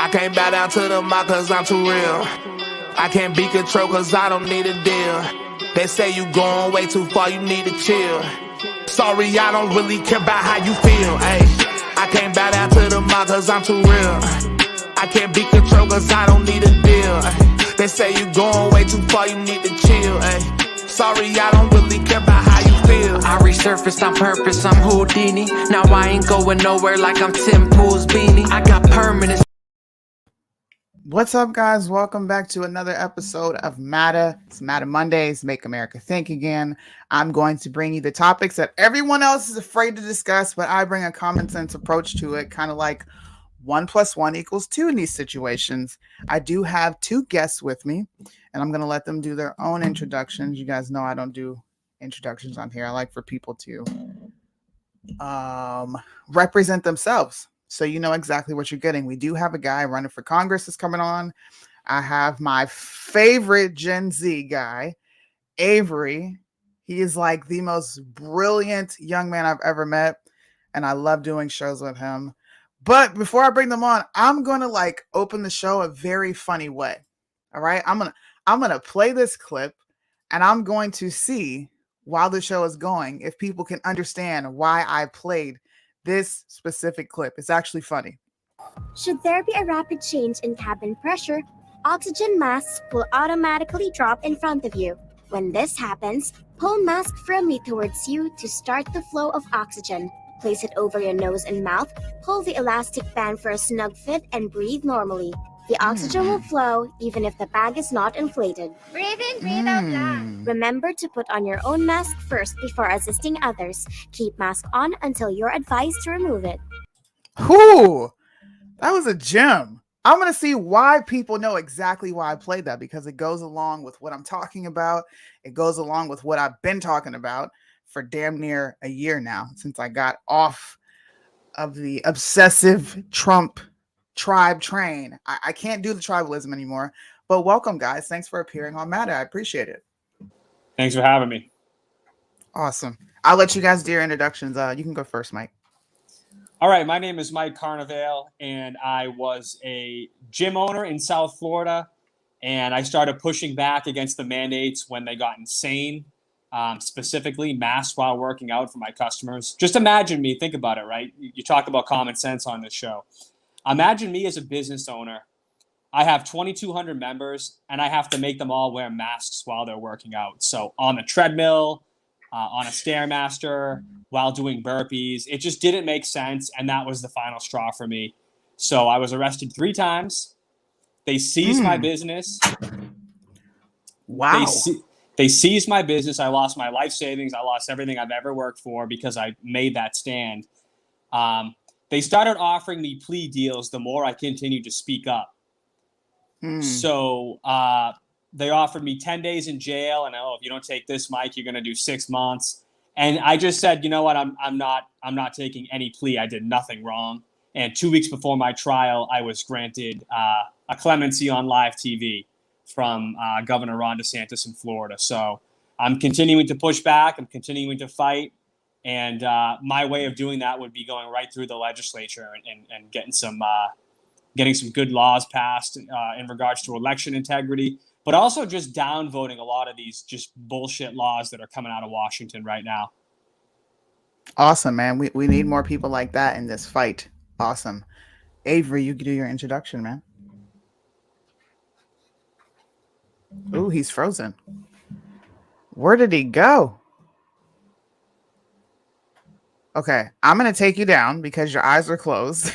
I can't bow down to the mob cause I'm too real. I can't be controlled cause I don't need a deal. They say you going way too far, you need to chill. Sorry, I don't really care about how you feel. Ay, I can't bow down to the mob cause I'm too real. I can't be controlled cause I don't need a deal. They say you going way too far, you need to chill. Ay. Sorry, I don't really care about how you feel. I resurfaced on purpose, I'm Houdini. Now I ain't going nowhere like I'm Tim Pool's beanie. I got permanent. What's up, guys? Welcome back to another episode of Matter. It's Matter Mondays, Make America Think Again. I'm going to bring you the topics that everyone else is afraid to discuss, but I bring a common sense approach to it, kind of like 1 + 1 = 2 in these situations. I do have two guests with me, and I'm going to let them do their own introductions. You guys know I don't do introductions on here. I like for people to represent themselves, so you know exactly what you're getting. We do have a guy running for Congress that's coming on. I have my favorite Gen Z guy, Avery. He is like the most brilliant young man I've ever met, and I love doing shows with him. But before I bring them on, I'm going to open the show a very funny way. All right. I'm going to play this clip, and I'm going to see while the show is going if people can understand why I played this specific clip. It's actually funny. Should there be a rapid change in cabin pressure, oxygen masks will automatically drop in front of you. When this happens, pull mask firmly towards you to start the flow of oxygen. Place it over your nose and mouth, pull the elastic band for a snug fit, and breathe normally. The oxygen will flow even if the bag is not inflated. Breathe in, breathe out loud. Remember to put on your own mask first before assisting others. Keep mask on until you're advised to remove it. Whew, that was a gem. I'm going to see why people know exactly why I played that, because it goes along with what I'm talking about. It goes along with what I've been talking about for damn near a year now, since I got off of the obsessive Trump tribe train. I can't do the tribalism anymore. But welcome, guys. Thanks for appearing on Matter. I appreciate it. Thanks for having me. Awesome. I'll let you guys do your introductions. You can go first, Mike. All right. My name is Mike Carnevale, and I was a gym owner in South Florida, and I started pushing back against the mandates when they got insane, specifically masks while working out for my customers. Just imagine me. Think about it, right? You talk about common sense on this show. Imagine me as a business owner. I have 2,200 members, and I have to make them all wear masks while they're working out. So on the treadmill, on a Stairmaster, while doing burpees. It just didn't make sense, and that was the final straw for me. So I was arrested 3 times. They seized my business. Wow. They seized my business. I lost my life savings. I lost everything I've ever worked for because I made that stand. They started offering me plea deals the more I continued to speak up. So they offered me 10 days in jail, and if you don't take this, Mike, you're going to do 6 months. And I just said, you know what, I'm not taking any plea. I did nothing wrong. And 2 weeks before my trial, I was granted a clemency on live TV from Governor Ron DeSantis in Florida. So I'm continuing to push back. I'm continuing to fight. And my way of doing that would be going right through the legislature and getting some good laws passed in regards to election integrity, but also just downvoting a lot of these just bullshit laws that are coming out of Washington right now. Awesome, man. We need more people like that in this fight. Awesome. Avery, you can do your introduction, man. Ooh, he's frozen. Where did he go? Okay, I'm going to take you down because your eyes are closed.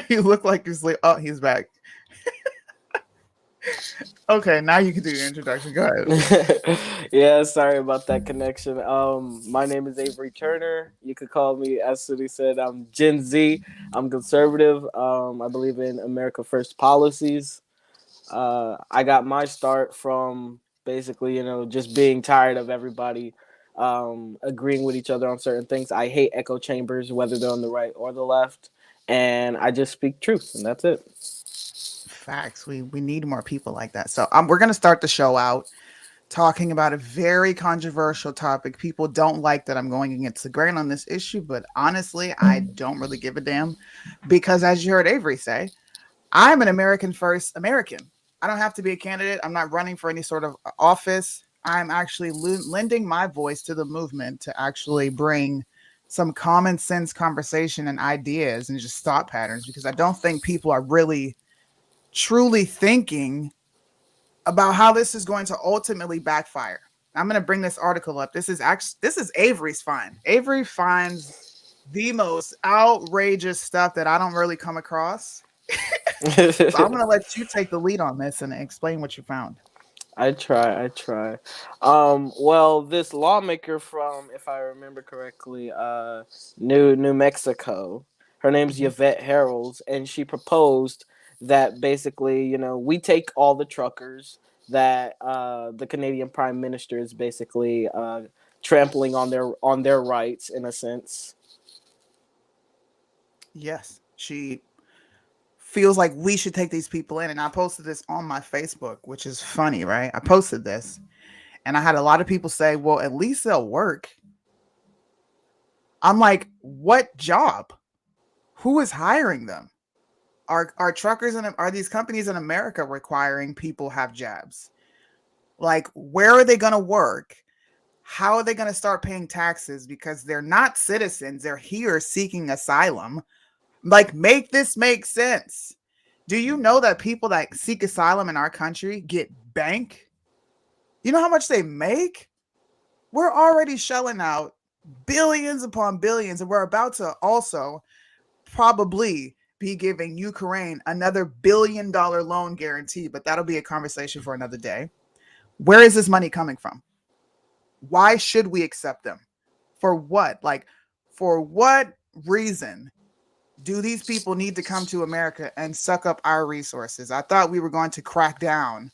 You look like you're asleep. Oh, he's back. Okay, now you can do your introduction. Go ahead. Yeah, sorry about that connection. My name is Avery Turner. You could call me, as Sudi said, I'm Gen Z. I'm conservative. I believe in America First policies. I got my start from basically, just being tired of everybody agreeing with each other on certain things. I hate echo chambers, whether they're on the right or the left, and I just speak truth, and that's it. Facts. We need more people like that. So we're going to start the show out talking about a very controversial topic. People don't like that I'm going against the grain on this issue, but honestly, I don't really give a damn because, as you heard Avery say, I'm an American first American. I don't have to be a candidate. I'm not running for any sort of office. I'm actually lending my voice to the movement to actually bring some common sense conversation and ideas and just thought patterns, because I don't think people are really truly thinking about how this is going to ultimately backfire. I'm going to bring this article up. This is Avery's find. Avery finds the most outrageous stuff that I don't really come across. So I'm going to let you take the lead on this and explain what you found. I try. Well, this lawmaker from, if I remember correctly, New Mexico. Her name's Yvette Herrell, and she proposed that basically, we take all the truckers that the Canadian Prime Minister is basically trampling on their rights in a sense. Yes, she feels like we should take these people in. And I posted this on my Facebook, which is funny, right? I posted this and I had a lot of people say, well, at least they'll work. I'm like, what job? Who is hiring them? Are truckers and are these companies in America requiring people have jobs? Like, where are they going to work? How are they going to start paying taxes? Because they're not citizens. They're here seeking asylum. Like, make this make sense. Do you know that people that seek asylum in our country get bank? You know how much they make? We're already shelling out billions upon billions, and we're about to also probably be giving Ukraine another $1 billion loan guarantee, but that'll be a conversation for another day. Where is this money coming from? Why should we accept them? For what? Like, for what reason do these people need to come to America and suck up our resources? I thought we were going to crack down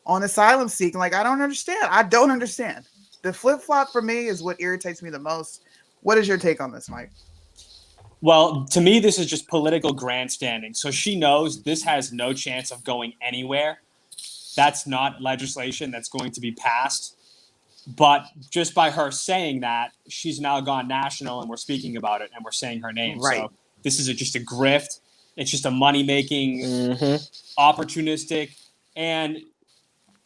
on asylum seeking. Like, I don't understand. I don't understand. The flip-flop for me is what irritates me the most. What is your take on this, Mike? Well, to me, this is just political grandstanding. So she knows this has no chance of going anywhere. That's not legislation that's going to be passed. But just by her saying that, she's now gone national and we're speaking about it and we're saying her name. Right. So this is just a grift. It's just a money-making, opportunistic. And,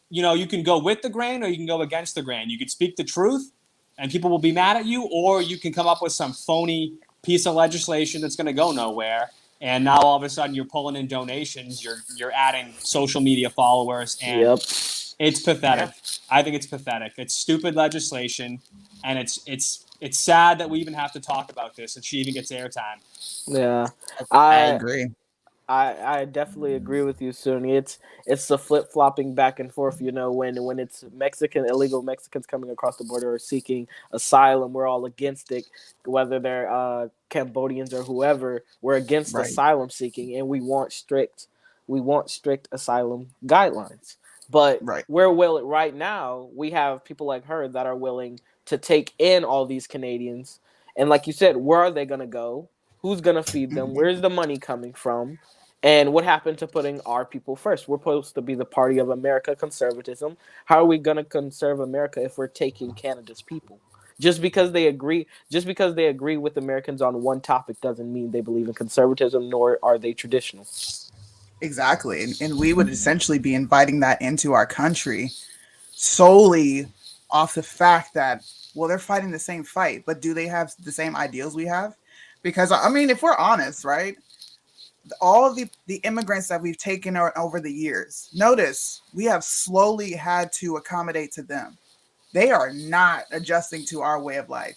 you can go with the grain or you can go against the grain. You could speak the truth and people will be mad at you, or you can come up with some phony piece of legislation that's going to go nowhere. And now all of a sudden you're pulling in donations. You're adding social media followers. And it's pathetic. I think it's pathetic. It's stupid legislation. And it's sad that we even have to talk about this and she even gets airtime. Yeah, I agree. I definitely agree with you, Sunni. It's the flip flopping back and forth. When it's illegal Mexicans coming across the border or seeking asylum, we're all against it. Whether they're Cambodians or whoever, we're against asylum seeking, and we want strict asylum guidelines. But right now, we have people like her that are willing to take in all these Canadians, and like you said, where are they going to go? Who's going to feed them? Where's the money coming from? And what happened to putting our people first? We're supposed to be the party of America, conservatism. How are we going to conserve America if we're taking Canada's people? Just because they agree with Americans on one topic doesn't mean they believe in conservatism, nor are they traditional. Exactly. And we would essentially be inviting that into our country solely off the fact that, well, they're fighting the same fight, but do they have the same ideals we have? Because, I mean, if we're honest, right, all of the immigrants that we've taken over the years, notice we have slowly had to accommodate to them. They are not adjusting to our way of life.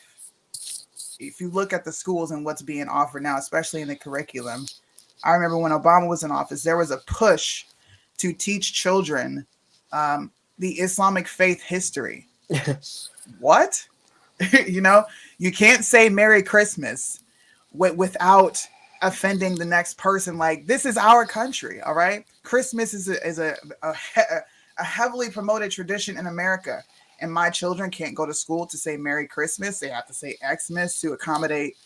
If you look at the schools and what's being offered now, especially in the curriculum, I remember when Obama was in office, there was a push to teach children the Islamic faith history. What? You can't say Merry Christmas without offending the next person. Like, this is our country, all right? Christmas is a heavily promoted tradition in America, and my children can't go to school to say Merry Christmas. They have to say Xmas to accommodate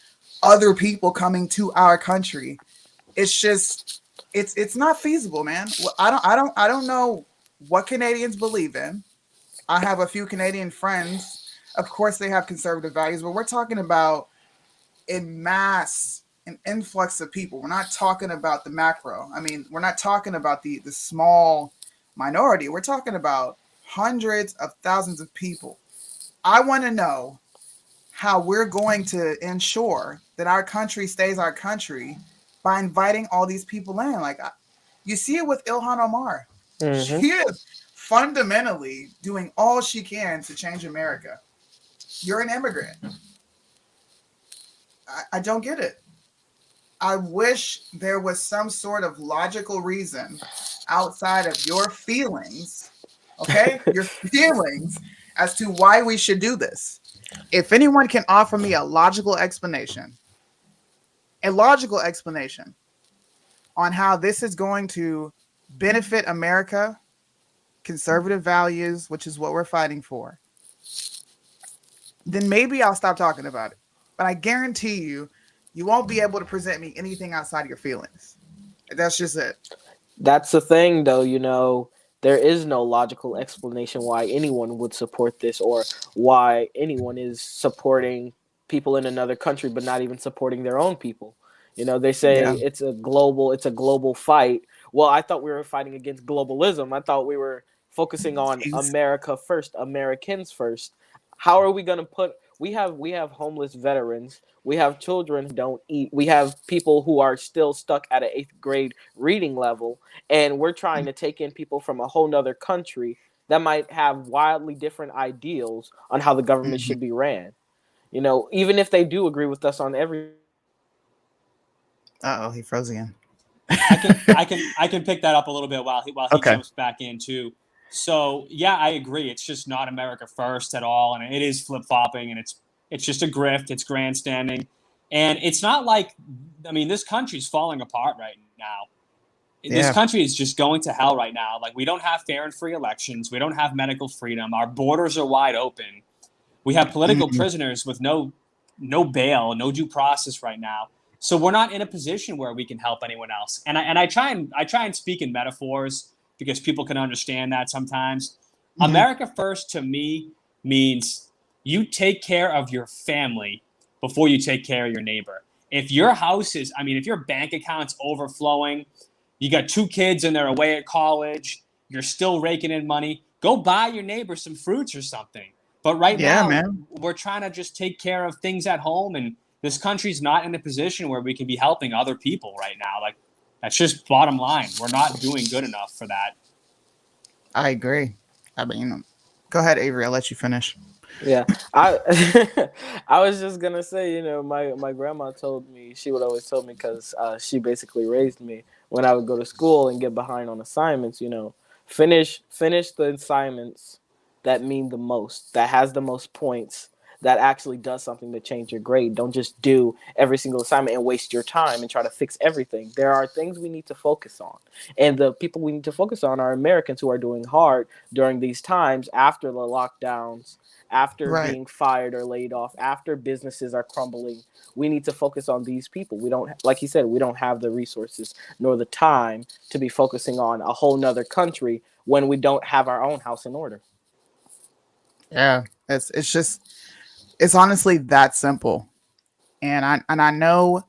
other people coming to our country. It's just, it's not feasible, man. I don't know what Canadians believe in. I have a few Canadian friends. Of course, they have conservative values, but we're talking about in mass an influx of people. We're not talking about the macro. I mean, we're not talking about the small minority. We're talking about hundreds of thousands of people. I want to know how we're going to ensure that our country stays our country by inviting all these people in. Like, you see it with Ilhan Omar. Mm-hmm. She is fundamentally doing all she can to change America. You're an immigrant. I don't get it. I wish there was some sort of logical reason outside of your feelings, okay? Your feelings as to why we should do this. If anyone can offer me a logical explanation on how this is going to benefit America, conservative values, which is what we're fighting for, then maybe I'll stop talking about it. But I guarantee you, you won't be able to present me anything outside of your feelings. That's just it. That's the thing, though, you know, there is no logical explanation why anyone would support this or why anyone is supporting people in another country but not even supporting their own people. You know, they say it's a global fight. Well, I thought we were fighting against globalism. I thought we were focusing on America first, Americans first. How are we going to put we have homeless veterans. We have children who don't eat. We have people who are still stuck at an 8th grade reading level. And we're trying to take in people from a whole nother country that might have wildly different ideals on how the government should be ran. You know, even if they do agree with us on every. Uh-oh, he froze again. I can pick that up a little bit while he jumps back in too. So yeah, I agree. It's just not America first at all, and it is flip-flopping, and it's just a grift. It's grandstanding, and it's not like, I mean, this country's falling apart right now. This country is just going to hell right now. Like, we don't have fair and free elections. We don't have medical freedom. Our borders are wide open. We have political prisoners with no bail, no due process right now. So we're not in a position where we can help anyone else. And I try and speak in metaphors because people can understand that sometimes. America first to me means you take care of your family before you take care of your neighbor. If your house is, I mean, if your bank account's overflowing, you got 2 kids and they're away at college, you're still raking in money, go buy your neighbor some fruits or something. But right now, we're trying to just take care of things at home, and this country's not in a position where we can be helping other people right now. Like, that's just bottom line. We're not doing good enough for that. I agree. I mean, go ahead, Avery. I'll let you finish. Yeah, I was just gonna say, you know, my grandma told me, she would always tell me, because she basically raised me when I would go to school and get behind on assignments. You know, finish the assignments that mean the most, that has the most points, that actually does something to change your grade. Don't just do every single assignment and waste your time and try to fix everything. There are things we need to focus on. And the people we need to focus on are Americans who are doing hard during these times after the lockdowns, after being fired or laid off, after businesses are crumbling. We need to focus on these people. We don't, like you said, we don't have the resources nor the time to be focusing on a whole nother country when we don't have our own house in order. Yeah, it's honestly that simple. And I know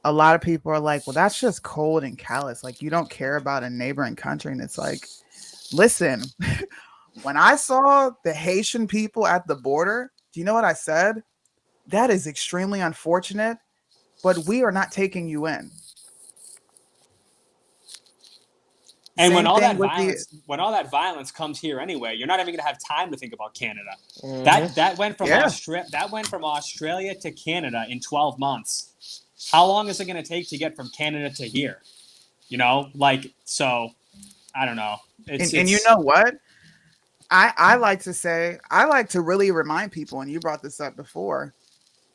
a lot of people are like, well, that's just cold and callous. Like, you don't care about a neighboring country. And it's like, listen, when I saw the Haitian people at the border, do you know what I said? That is extremely unfortunate, but we are not taking you in. And when all that violence comes here anyway, you're not even going to have time to think about Canada. That went from Australia to Canada in 12 months. How long is it going to take to get from Canada to here? You know, like, so I don't know. And you know what? I like to really remind people, and you brought this up before,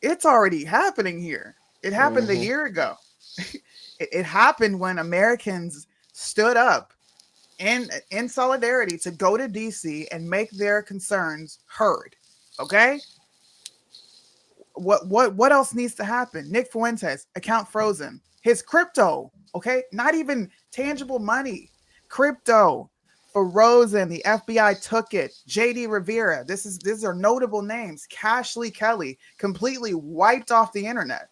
it's already happening here. It happened a year ago. It happened when Americans stood up in solidarity to go to DC and make their concerns heard. Okay? What else needs to happen? Nick Fuentes, account frozen. His crypto, okay? Not even tangible money. Crypto frozen. The FBI took it. JD Rivera. These are notable names. Cashley Kelly completely wiped off the internet.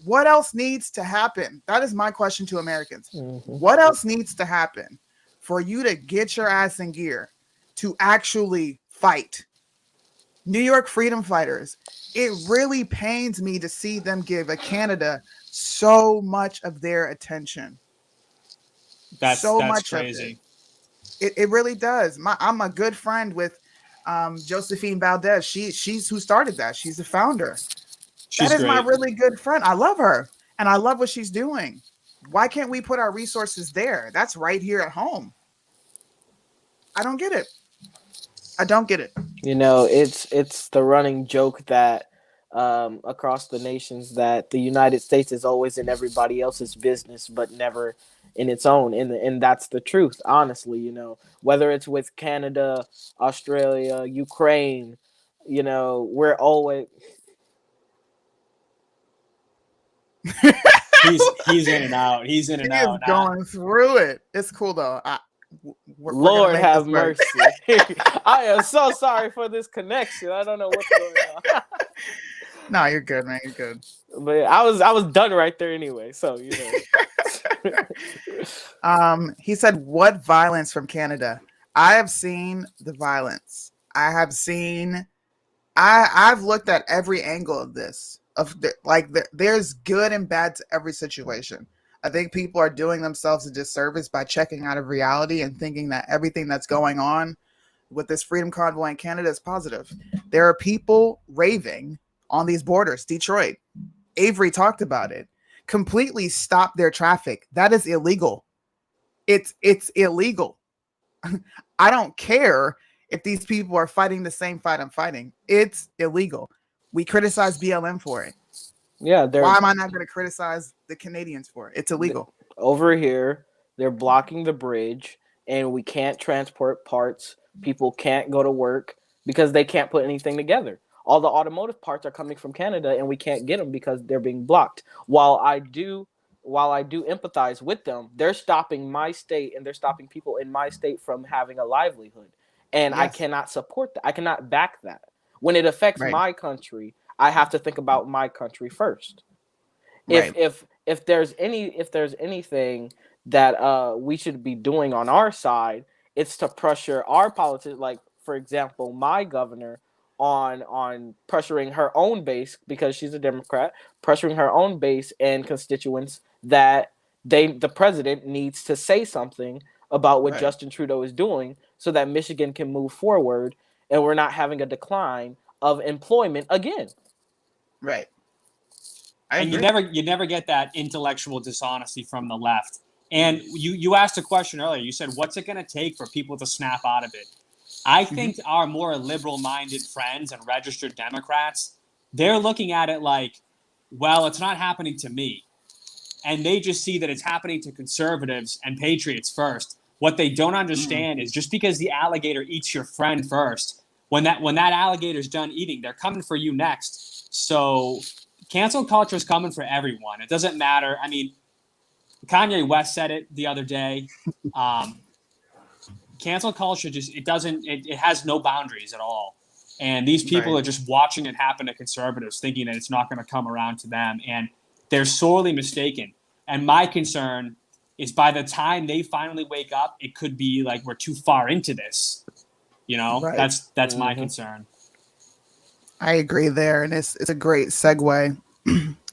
What else needs to happen? That is my question to Americans. Mm-hmm. What else needs to happen for you to get your ass in gear to actually fight? New York freedom fighters. It really pains me to see them give Canada so much of their attention. That's much crazy. Of it really does. I'm a good friend with Josephine Valdez. She's who started that. She's the founder. She's that is great. my really good friend. I love her and I love what she's doing. Why can't we put our resources there? That's right here at home. I don't get it. I don't get it. You know, it's the running joke that across the nations that the United States is always in everybody else's business, but never in its own. And that's the truth, honestly. You know, whether it's with Canada, Australia, Ukraine, you know, we're always. He's in and out. He's in and He out. is going through it. It's cool though. We're Lord gonna have make this mercy. I am so sorry for this connection. I don't know what's going on. No, you're good, man. You're good. But I was done right there anyway. So you know. He said, "What violence from Canada?" I have seen the violence. I've looked at every angle of this. There's good and bad to every situation. I think people are doing themselves a disservice by checking out of reality and thinking that everything that's going on with this freedom convoy in Canada is positive. There are people raving on these borders. Detroit, Avery talked about it. Completely stop their traffic. That is illegal. It's illegal. I don't care if these people are fighting the same fight I'm fighting. It's illegal. We criticize BLM for it. Yeah, why am I not going to criticize the Canadians for it? It's illegal. Over here, they're blocking the bridge, and we can't transport parts. People can't go to work because they can't put anything together. All the automotive parts are coming from Canada, and we can't get them because they're being blocked. While I do empathize with them, they're stopping my state and they're stopping people in my state from having a livelihood. And yes. I cannot support that. I cannot back that. When it affects my country, I have to think about my country first. Right. If there's anything that we should be doing on our side, it's to pressure our politics. Like, for example, my governor on pressuring her own base, because she's a Democrat, pressuring her own base and constituents that the president needs to say something about what Justin Trudeau is doing so that Michigan can move forward and we're not having a decline of employment again. Right. And you never get that intellectual dishonesty from the left. And you asked a question earlier. You said, what's it going to take for people to snap out of it? I think our more liberal-minded friends and registered Democrats, they're looking at it like, well, it's not happening to me. And they just see that it's happening to conservatives and patriots first. What they don't understand is just because the alligator eats your friend first, when that alligator's done eating, they're coming for you next. So cancel culture is coming for everyone. It doesn't matter. I mean, Kanye West said it the other day. Cancel culture it has no boundaries at all. And these people are just watching it happen to conservatives, thinking that it's not going to come around to them. And they're sorely mistaken. And my concern is by the time they finally wake up, it could be like we're too far into this. You know, that's my concern. I agree there. And it's a great segue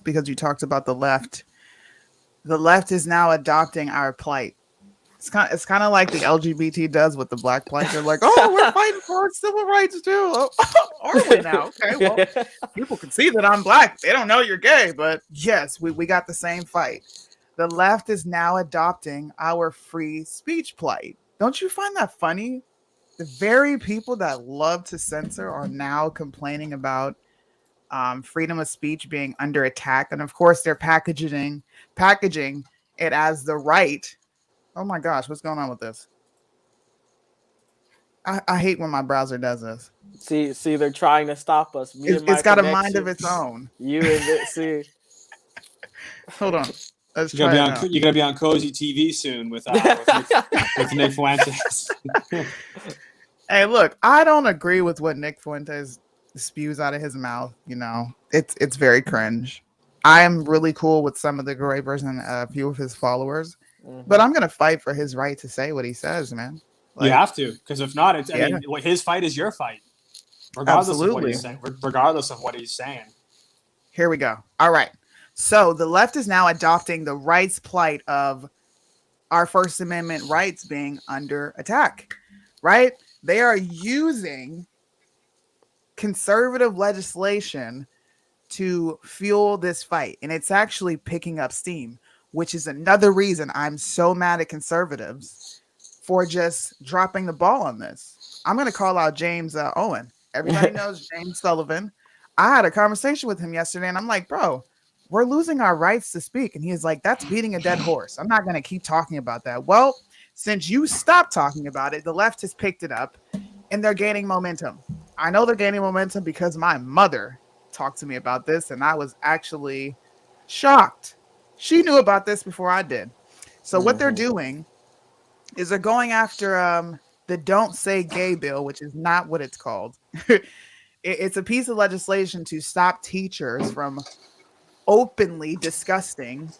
because you talked about the left. The left is now adopting our plight. It's kind of like the LGBT does with the black plight. They're like, oh, we're fighting for our civil rights too. Oh, are we now? Okay, well, people can see that I'm black. They don't know you're gay, but yes, we got the same fight. The left is now adopting our free speech plight. Don't you find that funny? The very people that love to censor are now complaining about freedom of speech being under attack. And of course, they're packaging it as the right. Oh my gosh, what's going on with this? I hate when my browser does this. See, they're trying to stop us. It's got a mind of its own. You and it, see. Hold on. Let's you're try gonna be on Cozy TV soon with Nick Fuentes. Hey, look, I don't agree with what Nick Fuentes spews out of his mouth. You know, it's very cringe. I am really cool with some of the Gravers and a few of his followers, but I'm gonna fight for his right to say what he says, man. You Like, have to, because if not, it's. I yeah, mean, his fight is your fight, regardless of what absolutely. he's saying. Regardless of what he's saying. Here we go. All right. So the left is now adopting the rights plight of our First Amendment rights being under attack, right? They are using conservative legislation to fuel this fight, and it's actually picking up steam, which is another reason I'm so mad at conservatives for just dropping the ball on this. I'm going to call out James Owen. Everybody knows James Sullivan. I had a conversation with him yesterday, and I'm like, bro, we're losing our rights to speak. And he's like, that's beating a dead horse. I'm not going to keep talking about that. Well, since you stopped talking about it, the left has picked it up, and they're gaining momentum. I know they're gaining momentum because my mother talked to me about this, and I was actually shocked. She knew about this before I did. So what they're doing is they're going after the Don't Say Gay bill, which is not what it's called. It's a piece of legislation to stop teachers from openly discussing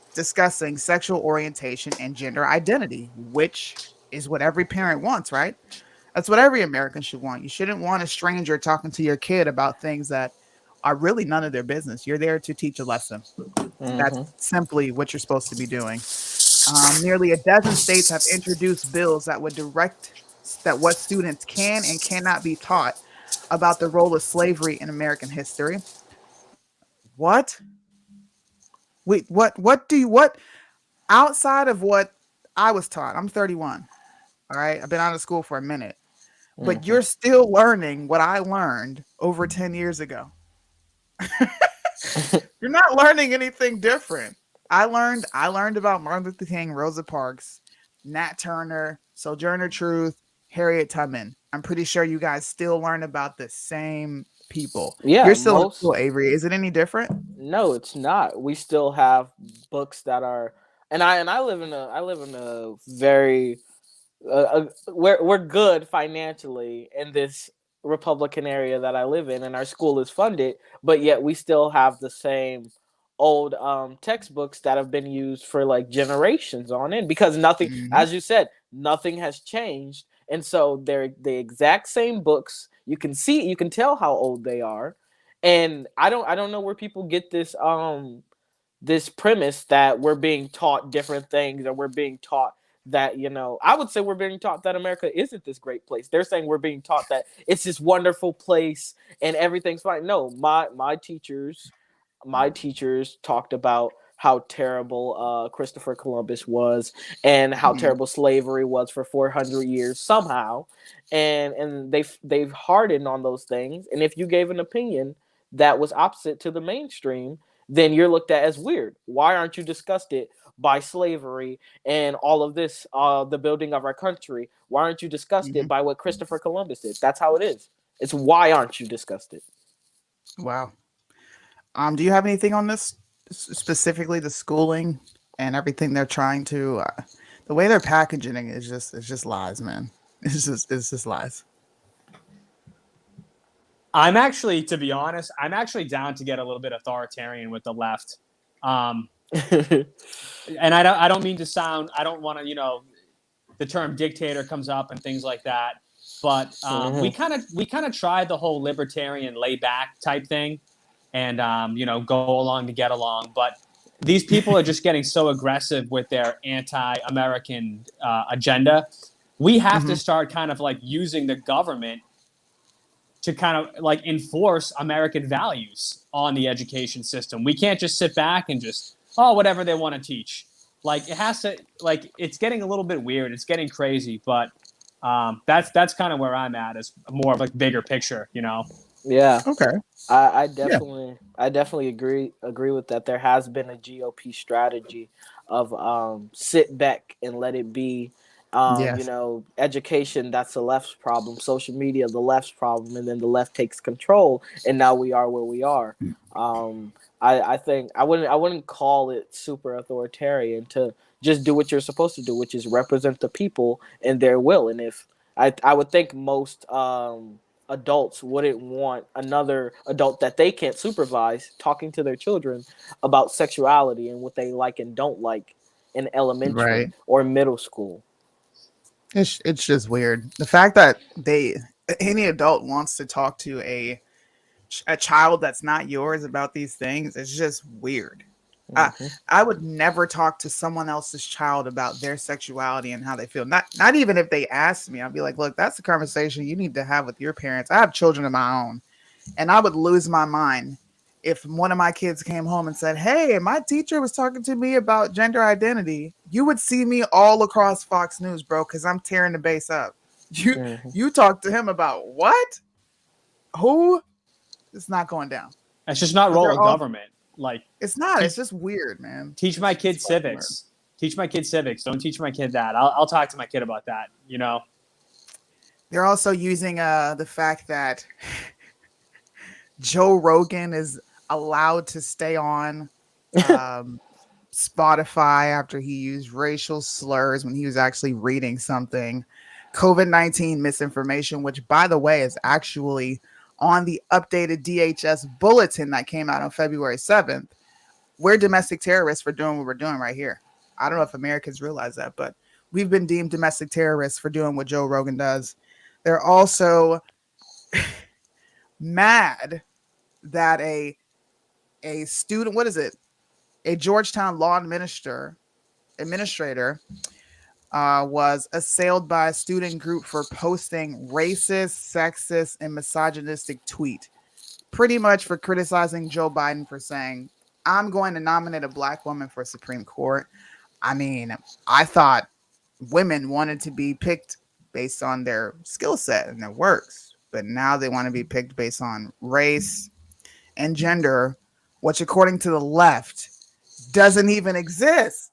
sexual orientation and gender identity, which is what every parent wants, right? That's what every American should want. You shouldn't want a stranger talking to your kid about things that are really none of their business. You're there to teach a lesson. That's simply what you're supposed to be doing. Nearly a dozen states have introduced bills that would direct that what students can and cannot be taught about the role of slavery in American history. What? Wait, what outside of what I was taught? I'm 31. All right. I've been out of school for a minute, but you're still learning what I learned over 10 years ago. You're not learning anything different. I learned about Martin Luther King, Rosa Parks, Nat Turner, Sojourner Truth, Harriet Tubman. I'm pretty sure you guys still learn about the same people. Yeah, you're still in school, Avery. Is it any different? No, it's not. We still have books that are, and I live in a very we're good financially in this Republican area that I live in, and our school is funded, but yet we still have the same old textbooks that have been used for like generations on end, because nothing, as you said, nothing has changed, and so they're the exact same books. You can tell how old they are, and I don't know where people get this this premise that we're being taught different things, or we're being taught that, I would say we're being taught that America isn't this great place. They're saying we're being taught that it's this wonderful place and everything's fine. No, my teachers talked about how terrible Christopher Columbus was, and how terrible slavery was for 400 years somehow, and they've hardened on those things. And if you gave an opinion that was opposite to the mainstream, then you're looked at as weird. Why aren't you disgusted by slavery and all of this, the building of our country? Why aren't you disgusted by what Christopher Columbus did? That's how it is. It's why aren't you disgusted? Wow. Do you have anything on this, specifically the schooling and everything they're trying to? The way they're packaging it is just lies, man. It's just lies. I'm actually, to be honest, down to get a little bit authoritarian with the left. And I don't mean to sound, I don't want to, the term dictator comes up and things like that. But we kind of tried the whole libertarian lay back type thing, and go along to get along. But these people are just getting so aggressive with their anti-American agenda. We have to start kind of like using the government to kind of like enforce American values on the education system. We can't just sit back and just, whatever they want to teach. Like, it has to, like, it's getting a little bit weird. It's getting crazy, but that's kind of where I'm at, is more of a bigger picture, Yeah. Okay. I definitely agree with that. There has been a GOP strategy of sit back and let it be. Education, that's the left's problem. Social media, the left's problem, and then the left takes control, and now we are where we are. I think I wouldn't call it super authoritarian to just do what you're supposed to do, which is represent the people and their will. And if I would think most adults wouldn't want another adult that they can't supervise talking to their children about sexuality and what they like and don't like in elementary Right. or middle school. It's just weird. The fact that any adult wants to talk to a child that's not yours about these things is just weird. I would never talk to someone else's child about their sexuality and how they feel. Not even if they asked me. I'd be like, look, that's a conversation you need to have with your parents. I have children of my own, and I would lose my mind if one of my kids came home and said, hey, my teacher was talking to me about gender identity. You would see me all across Fox News, bro, because I'm tearing the base up. You talk to him about what? Who? It's not going down. It's just not role of government. Like, it's not. It's just weird, man. Teach my kids civics. Teach my kid civics. Don't teach my kid that. I'll talk to my kid about that. You know. They're also using the fact that Joe Rogan is allowed to stay on Spotify after he used racial slurs when he was actually reading something. COVID-19 misinformation, which, by the way, is actually on the updated DHS bulletin that came out on February 7th. We're domestic terrorists for doing what we're doing right here. I don't know if Americans realize that, but we've been deemed domestic terrorists for doing what Joe Rogan does. They're also mad that a student, what is it? A Georgetown law administrator was assailed by a student group for posting racist, sexist, and misogynistic tweet, pretty much for criticizing Joe Biden for saying, I'm going to nominate a black woman for Supreme Court. I mean, I thought women wanted to be picked based on their skill set and their works, but now they want to be picked based on race and gender, which according to the left doesn't even exist.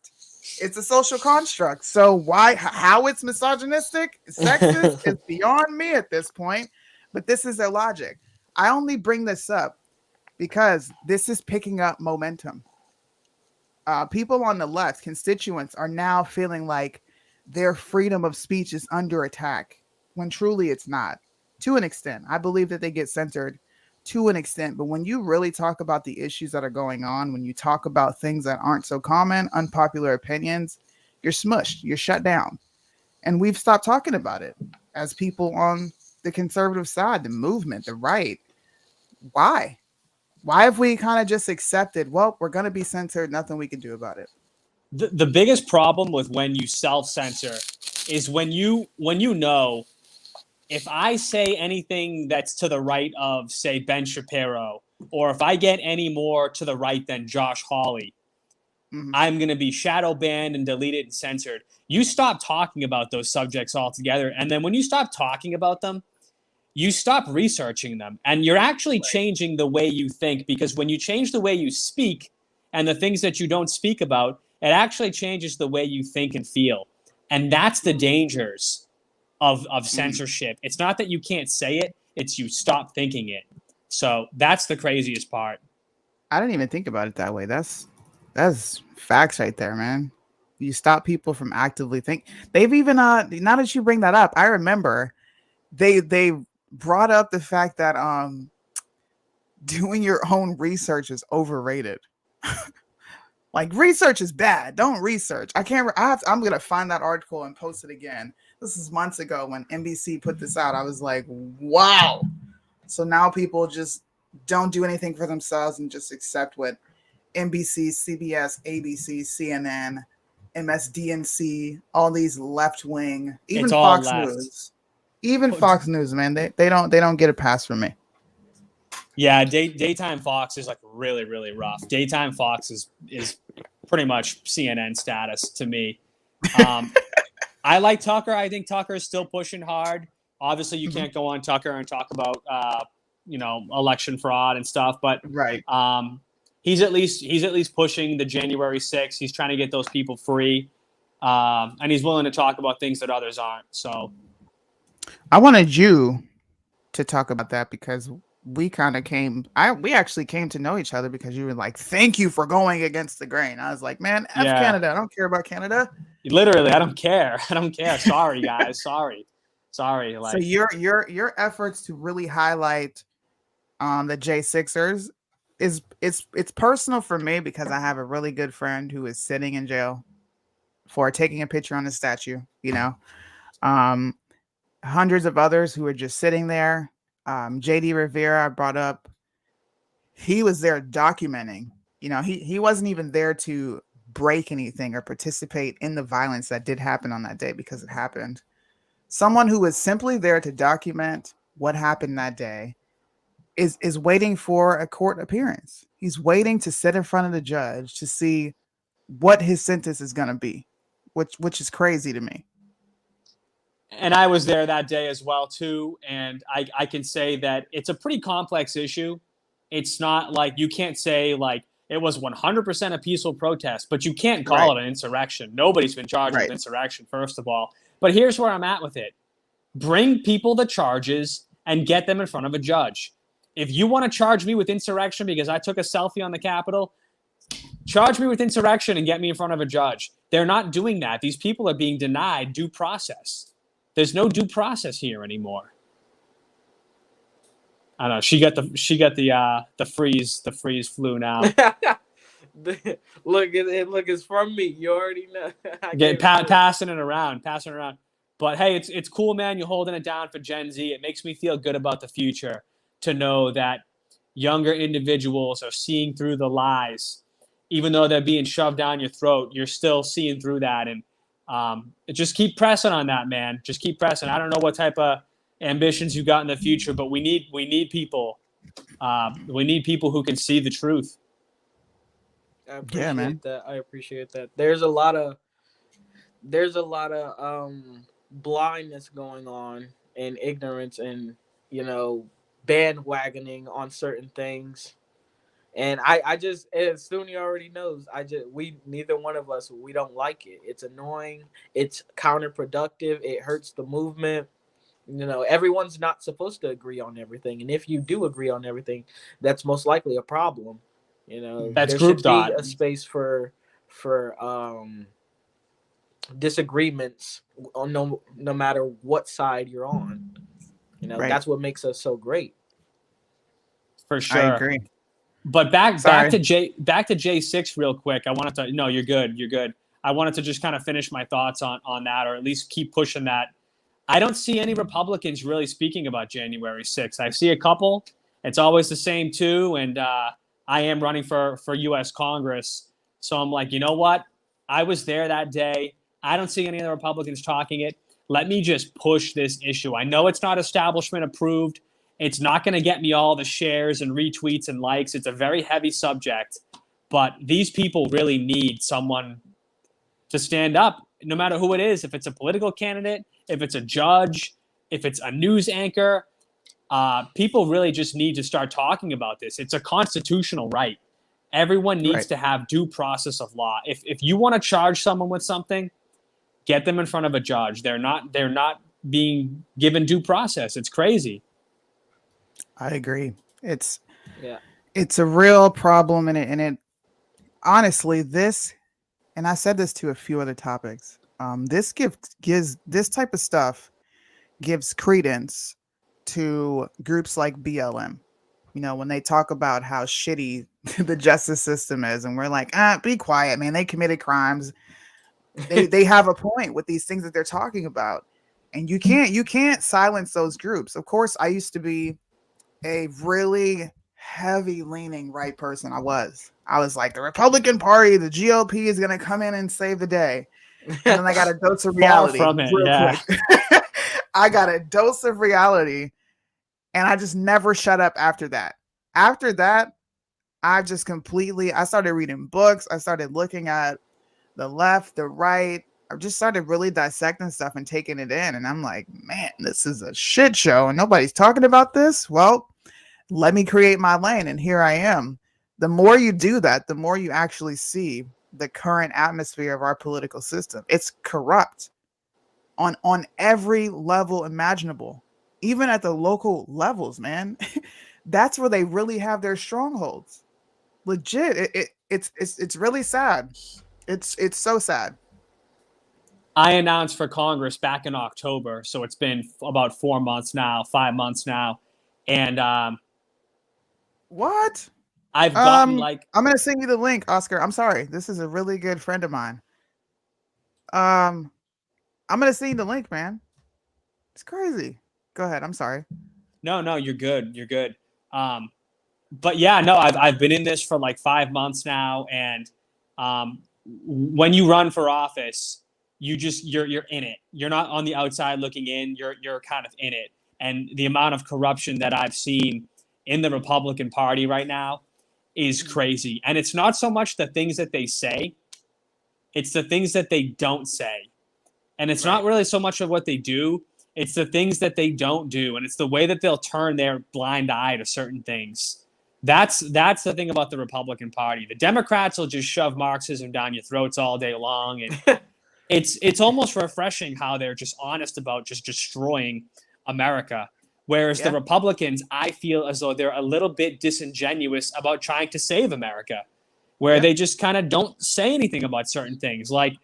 It's a social construct. So how it's misogynistic, sexist is beyond me at this point, but this is their logic. I only bring this up because this is picking up momentum. People on the left, constituents, are now feeling like their freedom of speech is under attack when truly it's not. To an extent, I believe that they get censored to an extent, but when you really talk about the issues that are going on, when you talk about things that aren't so common, unpopular opinions, you're smushed, you're shut down. And we've stopped talking about it as people on the conservative side, the movement, the right. Why have we kind of just accepted, well, we're going to be censored, nothing we can do about it? The biggest problem with when you self-censor is when you know, if I say anything that's to the right of, say, Ben Shapiro, or if I get any more to the right than Josh Hawley, I'm going to be shadow banned and deleted and censored. You stop talking about those subjects altogether. And then when you stop talking about them, you stop researching them. And you're actually changing the way you think, because when you change the way you speak and the things that you don't speak about, it actually changes the way you think and feel. And that's the dangers of censorship. It's not that you can't say it, it's you stop thinking it. So that's the craziest part. I didn't even think about it that way. That's facts right there, man. You stop people from actively think. They've even now that you bring that up, I remember they brought up the fact that doing your own research is overrated. Like, research is bad. Don't research. I'm gonna find that article and post it again. This is months ago when NBC put this out. I was like, wow. So now people just don't do anything for themselves and just accept what NBC, CBS, ABC, CNN, MSDNC, all these left wing, even Fox News. Even Fox News, man, they don't get a pass from me. Yeah, daytime Fox is like really, really rough. Daytime Fox is pretty much CNN status to me. I like Tucker. I think Tucker is still pushing hard. Obviously, you can't go on Tucker and talk about election fraud and stuff, but he's at least pushing the January 6th. He's trying to get those people free, and he's willing to talk about things that others aren't. So, I wanted you to talk about that because we actually came to know each other because you were like, thank you for going against the grain. I was like, man, Canada. I don't care about Canada. Literally, I don't care. Sorry, guys. Sorry. Sorry, So like your efforts to really highlight the J6ers is it's personal for me because I have a really good friend who is sitting in jail for taking a picture on the statue, you know. Um, Hundreds of others who are just sitting there. JD Rivera I brought up, he was there documenting. You know, he wasn't even there to break anything or participate in the violence that did happen on that day because it happened. Someone who was simply there to document what happened that day is waiting for a court appearance. He's waiting to sit in front of the judge to see what his sentence is going to be, which is crazy to me. and I was there that day as well too, and I can say that it's a pretty complex issue. It's not like you can't say like it was 100% a peaceful protest, but you can't call it an insurrection. Nobody's been charged with insurrection, first of all. But here's where I'm at with it. Bring people the charges and get them in front of a judge. If you want to charge me with insurrection because I took a selfie on the Capitol, charge me with insurrection and get me in front of a judge. They're not doing that. These people are being denied due process. There's no due process here anymore. I don't know. She got the freeze flu now. Look, it's from me. You already know. Passing it around. But hey, it's cool, man. You're holding it down for Gen Z. It makes me feel good about the future to know that younger individuals are seeing through the lies, even though they're being shoved down your throat. You're still seeing through that, and just keep pressing on that, man. Just keep pressing. I don't know what type of ambitions you got in the future, but we need people. We need people who can see the truth. I appreciate that. There's a lot of blindness going on and ignorance and, you know, bandwagoning on certain things. And I just, as Suni already knows, neither one of us, we don't like it. It's annoying. It's counterproductive. It hurts the movement. You know, everyone's not supposed to agree on everything. And if you do agree on everything, that's most likely a problem. You know, that's there group should thought. be a space for disagreements on no matter what side you're on. You know, that's what makes us so great. For sure. I agree. But back to J6 real quick. I wanted to you're good. I wanted to just kind of finish my thoughts on that, or at least keep pushing that. I don't see any Republicans really speaking about January 6th. I see a couple. It's always the same too, and I am running for U.S. Congress. So I'm like, you know what? I was there that day. I don't see any of the Republicans talking it. Let me just push this issue. I know it's not establishment approved. It's not going to get me all the shares and retweets and likes. It's a very heavy subject. But these people really need someone to stand up, no matter who it is. If it's a political candidate, if it's a judge, if it's a news anchor, people really just need to start talking about this. It's a constitutional right. Everyone needs to have due process of law. If you want to charge someone with something, get them in front of a judge. They're not being given due process. It's crazy. I agree. It's a real problem, and it honestly, this, and I said this to a few other topics. This gives this type of stuff gives credence to groups like BLM. You know, when they talk about how shitty the justice system is, and we're like, be quiet, man. They committed crimes. They have a point with these things that they're talking about, and you can't silence those groups. Of course, I used to be a really heavy leaning right person. I was like, the Republican Party, the GOP is going to come in and save the day. And then I got a dose of reality. Far from it, quick. I got a dose of reality, and I just never shut up after that. After that, I started reading books. I started looking at the left, the right. I just started really dissecting stuff and taking it in. And I'm like, man, this is a shit show and nobody's talking about this. Well, let me create my lane. And here I am. The more you do that, the more you actually see the current atmosphere of our political system. It's corrupt on it's level imaginable, even at the local levels, man. That's where they really have their strongholds. Legit. It's really sad. It's so sad. I announced for Congress back in October, so it's been about 4 months now, 5 months now, and What? I've gotten like I'm gonna send you the link, Oscar. I'm sorry. This is a really good friend of mine. I'm gonna send you the link, man. It's crazy. Go ahead. I'm sorry. no, you're good, you're good. But yeah, no, I've been in this for like 5 months now, and when you run for office, you're in it. You're not on the outside looking in. You're kind of in it, and the amount of corruption that I've seen in the Republican Party right now is crazy. And it's not so much the things that they say, it's the things that they don't say. And it's not really so much of what they do, it's the things that they don't do. And it's the way that they'll turn their blind eye to certain things. That's the thing about the Republican Party. The Democrats will just shove Marxism down your throats all day long. And it's almost refreshing how they're just honest about just destroying America. Whereas the Republicans, I feel as though they're a little bit disingenuous about trying to save America, where they just kind of don't say anything about certain things. Like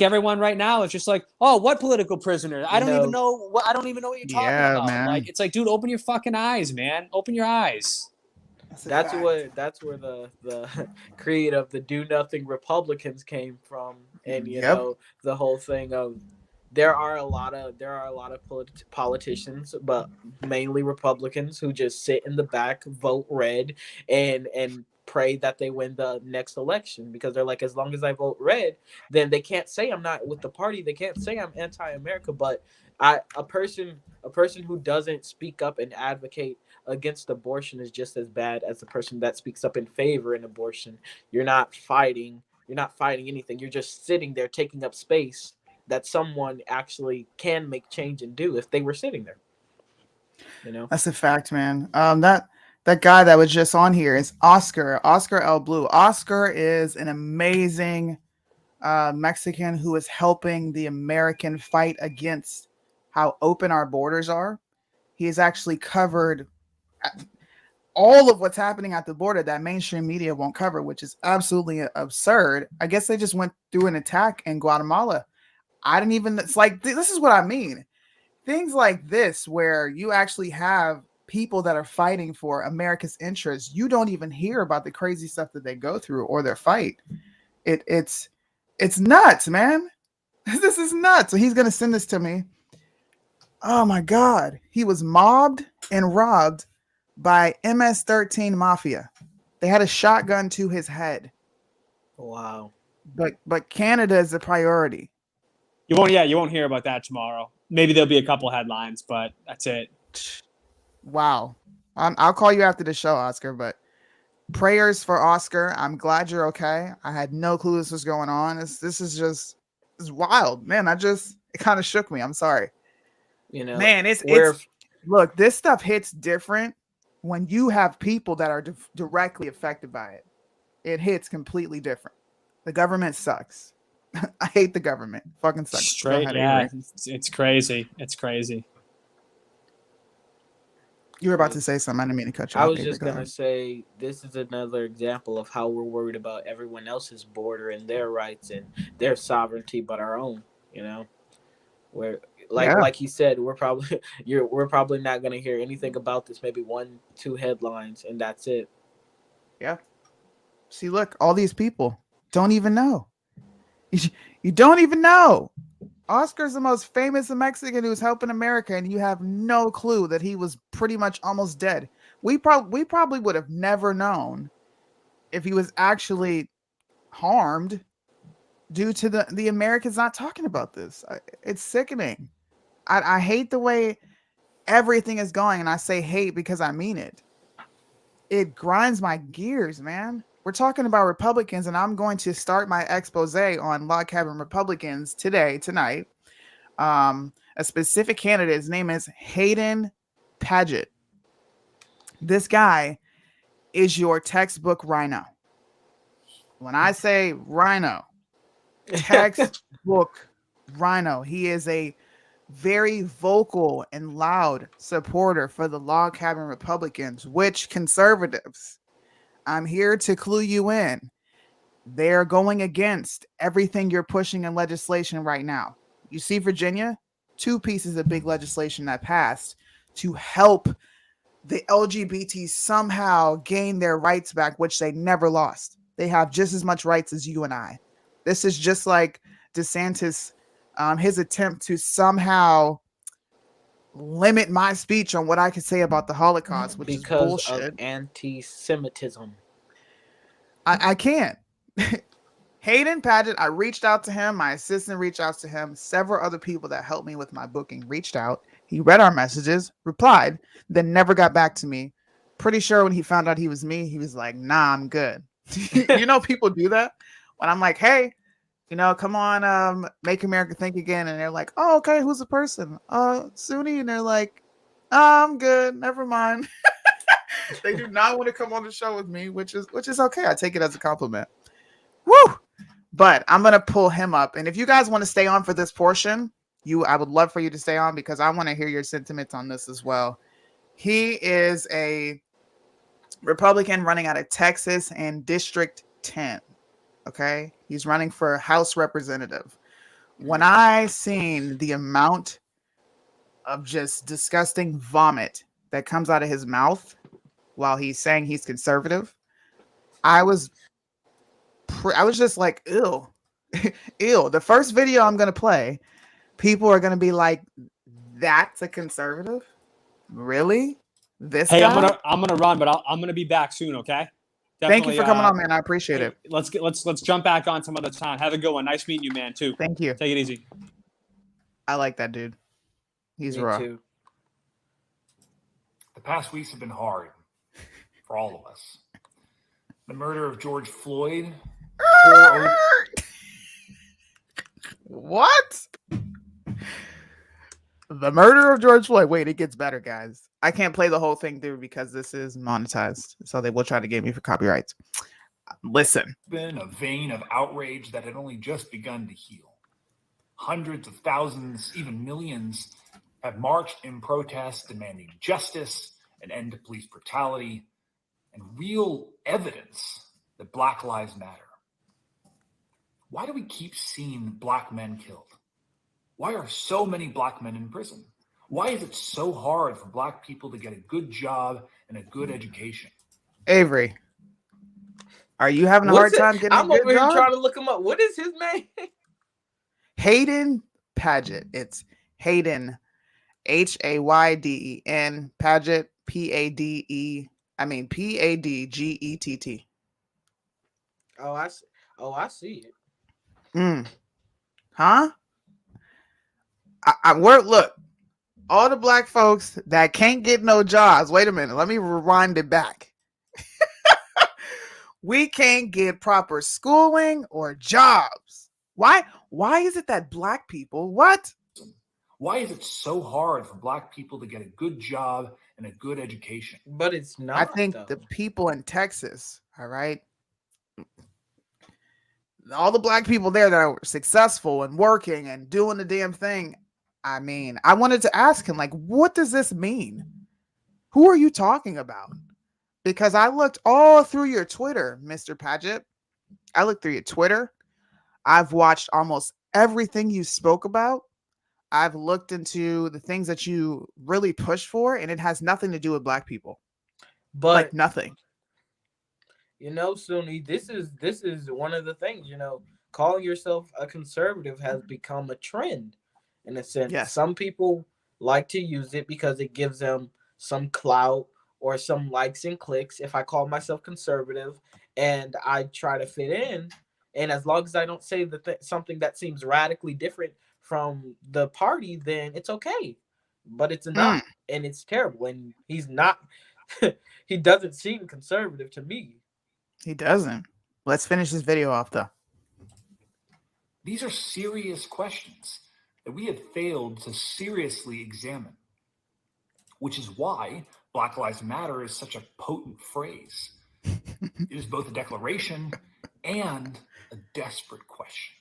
everyone right now is just like, oh, what political prisoner? I don't even know what you're talking about. Man. Like, it's like, dude, open your fucking eyes, man. Open your eyes. That's where the creed of the do nothing Republicans came from, and you know the whole thing of there are a lot of politicians, but mainly Republicans, who just sit in the back, vote red, and pray that they win the next election, because they're like, as long as I vote red, then they can't say I'm not with the party, they can't say I'm anti-America. But a person who doesn't speak up and advocate against abortion is just as bad as the person that speaks up in favor in abortion. You're not fighting anything. You're just sitting there taking up space that someone actually can make change and do if they were sitting there. You know, that's a fact, man. That guy that was just on here is Oscar L. Blue. Oscar is an amazing Mexican who is helping the American fight against how open our borders are. He has actually covered all of what's happening at the border that mainstream media won't cover, which is absolutely absurd. I guess they just went through an attack in Guatemala. It's like, this is what I mean. Things like this, where you actually have people that are fighting for America's interests, you don't even hear about the crazy stuff that they go through or their fight. It's nuts, man. This is nuts. So he's going to send this to me. Oh my God. He was mobbed and robbed by MS-13 Mafia. They had a shotgun to his head. Wow. But Canada is the priority. You won't hear about that tomorrow. Maybe there'll be a couple headlines, but that's it. Wow. I'll call you after the show, Oscar, but prayers for Oscar. I'm glad you're okay. I had no clue this was going on. This is wild, man. It kind of shook me. I'm sorry. You know, man, look, this stuff hits different when you have people that are directly affected by it. It hits completely different. The government sucks. I hate the government. Fucking sucks. Straight, yeah. It's crazy. It's crazy. You were about to say something. I didn't mean to cut you off. I was just going to say, this is another example of how we're worried about everyone else's border and their rights and their sovereignty, but our own, you know, where like you said, we're probably not going to hear anything about this. Maybe 1-2 headlines, and that's it. Yeah. See, look, all these people don't even know. You don't even know. Oscar's the most famous Mexican who's helping America, and you have no clue that he was pretty much almost dead. We probably would have never known if he was actually harmed due to the Americans not talking about this. It's sickening. I hate the way everything is going, and I say hate because I mean it. It grinds my gears, man. We're talking about Republicans, and I'm going to start my expose on Log Cabin Republicans tonight. A specific candidate, his name is Hayden Padgett. This guy is your textbook rhino. When I say rhino, textbook rhino, he is a very vocal and loud supporter for the Log Cabin Republicans, which conservatives, I'm here to clue you in. They're going against everything you're pushing in legislation right now. You see, Virginia, 2 pieces of big legislation that passed to help the LGBT somehow gain their rights back, which they never lost. They have just as much rights as you and I. This is just like DeSantis, his attempt to somehow limit my speech on what I could say about the Holocaust, which is bullshit. Of anti-Semitism. I can't. Hayden Padgett, I reached out to him. My assistant reached out to him. Several other people that helped me with my booking reached out. He read our messages, replied, then never got back to me. Pretty sure when he found out he was me, he was like, nah, I'm good. You know, people do that. When I'm like, hey, you know, come on, Make America Think Again. And they're like, oh, okay, who's the person? Sunni. And they're like, oh, I'm good. Never mind. They do not want to come on the show with me, which is okay. I take it as a compliment. Woo! But I'm gonna pull him up. And if you guys want to stay on for this portion, I would love for you to stay on because I want to hear your sentiments on this as well. He is a Republican running out of Texas and District 10. Okay, he's running for House Representative. When I seen the amount of just disgusting vomit that comes out of his mouth while he's saying he's conservative, I was just like, ew, ew. The first video I'm gonna play, people are gonna be like, "That's a conservative, really?" This Hey, guy? I'm gonna run, but I'm gonna be back soon. Okay. Thank you for coming on, man. I appreciate it. Let's jump back on some other time. Have a good one. Nice meeting you, man. Too. Thank you. Take it easy. I like that dude. He's raw. Too. The past weeks have been hard for all of us. The murder of George Floyd. What? The murder of George Floyd. Wait, it gets better, guys. I can't play the whole thing through because this is monetized, so they will try to get me for copyrights. Listen. Been a vein of outrage that had only just begun to heal. Hundreds of thousands, even millions, have marched in protest demanding justice, an end to police brutality, and real evidence that Black Lives Matter. Why do we keep seeing Black men killed? Why are so many Black men in prison? Why is it so hard for Black people to get a good job and a good education? Avery, are you having a hard time getting I'm a good over here job? trying to look him up. What is his name? Hayden Padgett. It's Hayden, Hayden Padgett, Padgett. I see it. Huh? Look, all the Black folks that can't get no jobs. Wait a minute. Let me rewind it back. We can't get proper schooling or jobs. Why is it that Black people, what? Why is it so hard for Black people to get a good job and a good education? But it's not. I think the people in Texas, all right, all the Black people there that are successful and working and doing the damn thing. I mean, I wanted to ask him, like, what does this mean? Who are you talking about? Because I looked all through your Twitter, Mr. Padgett. I looked through your Twitter. I've watched almost everything you spoke about. I've looked into the things that you really push for, and it has nothing to do with Black people. But like nothing. You know, Sunni, this is one of the things, you know, calling yourself a conservative has become a trend in a sense. Yes. Some people like to use it because it gives them some clout or some likes and clicks. If I call myself conservative and I try to fit in, and as long as I don't say something that seems radically different from the party, then it's okay. But it's not, and it's terrible. And he's not, he doesn't seem conservative to me. He doesn't. Let's finish this video off, though. These are serious questions that we have failed to seriously examine, which is why Black Lives Matter is such a potent phrase. It is both a declaration and a desperate question.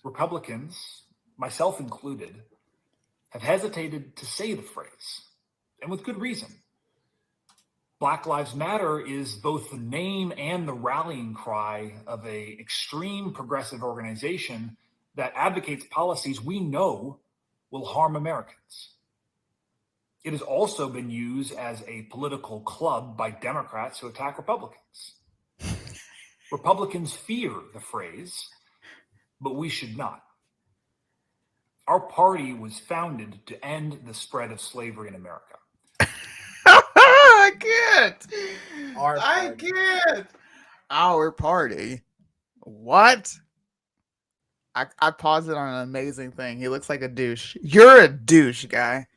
Republicans, myself included, have hesitated to say the phrase, and with good reason. Black Lives Matter is both the name and the rallying cry of an extreme progressive organization that advocates policies we know will harm Americans. It has also been used as a political club by Democrats who attack Republicans. Republicans fear the phrase, but we should not. Our party was founded to end the spread of slavery in America. I can't. Our I party. can't. Our party. What? I paused it on an amazing thing. He looks like a douche. You're a douche, guy.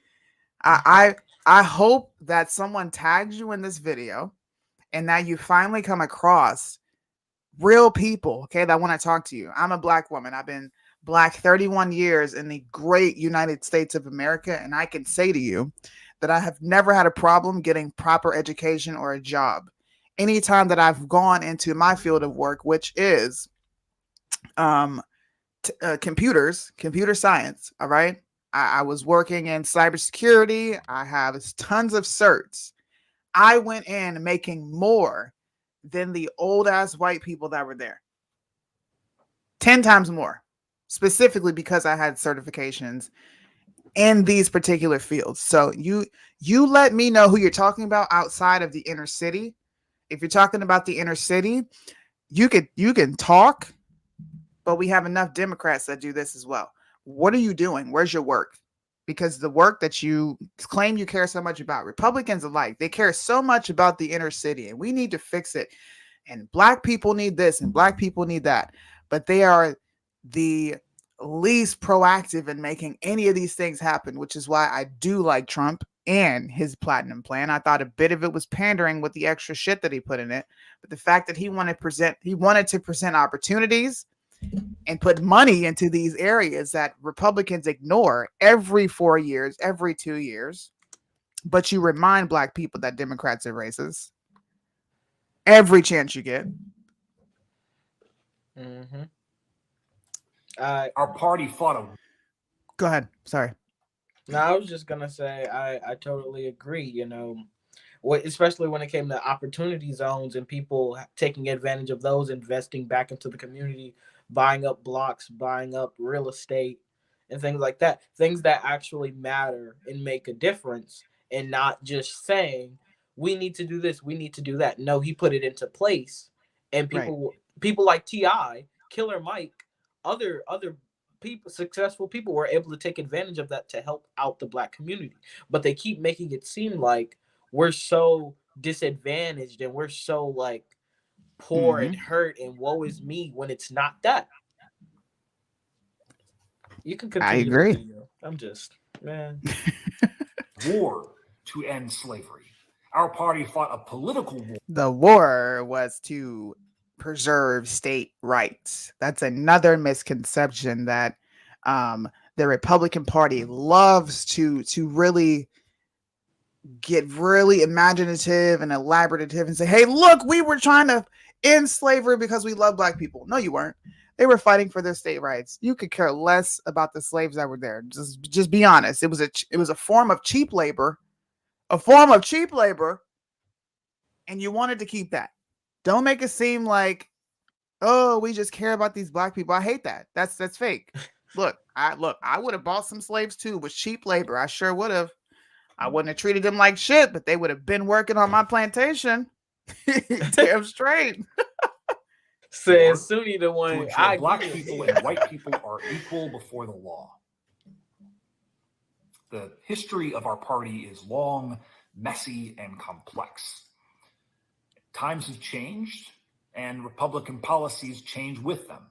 I hope that someone tags you in this video and that you finally come across real people, okay, that want to talk to you. I'm a Black woman. I've been Black 31 years in the great United States of America, and I can say to you that I have never had a problem getting proper education or a job. Anytime that I've gone into my field of work, which is computer science, all right? I was working in cybersecurity. I have tons of certs. I went in making more than the old ass white people that were there. 10 times more, specifically because I had certifications in these particular fields. So you let me know who you're talking about outside of the inner city. If you're talking about the inner city, you can talk, but we have enough Democrats that do this as well. What are you doing? Where's your work? Because the work that you claim you care so much about, Republicans alike, they care so much about the inner city, and we need to fix it. And Black people need this and Black people need that. But they are the least proactive in making any of these things happen, which is why I do like Trump and his platinum plan. I thought a bit of it was pandering with the extra shit that he put in it. But the fact that he wanted to present opportunities and put money into these areas that Republicans ignore every 4 years, every 2 years. But you remind Black people that Democrats are racist every chance you get. Mm-hmm. Our party fought a... Go ahead. Sorry. No, I was just gonna say I totally agree. You know, especially when it came to opportunity zones and people taking advantage of those, investing back into the community, buying up blocks, buying up real estate, and things like that. Things that actually matter and make a difference, and not just saying we need to do this, we need to do that. No, he put it into place, and people like T.I., Killer Mike, other people, successful people were able to take advantage of that to help out the Black community. But they keep making it seem like we're so disadvantaged and we're so like poor and hurt and woe is me when it's not that. You can continue. I agree. The video. I'm just, man. war to end slavery. Our party fought a political war. The war was to preserve state rights. That's another misconception that the Republican Party loves to really get really imaginative and elaborative and say, hey, look, we were trying to end slavery because we love Black people. No, you weren't. They were fighting for their state rights. You could care less about the slaves that were there. Just be honest. It was a form of cheap labor, and you wanted to keep that. Don't make it seem like, oh, we just care about these Black people. I hate that. That's fake. Look, I would have bought some slaves too with cheap labor. I sure would have. I wouldn't have treated them like shit, but they would have been working on my plantation. Damn straight. Says Sunni the one. To ensure Black people and white people are equal before the law. The history of our party is long, messy, and complex. Times have changed, and Republican policies change with them.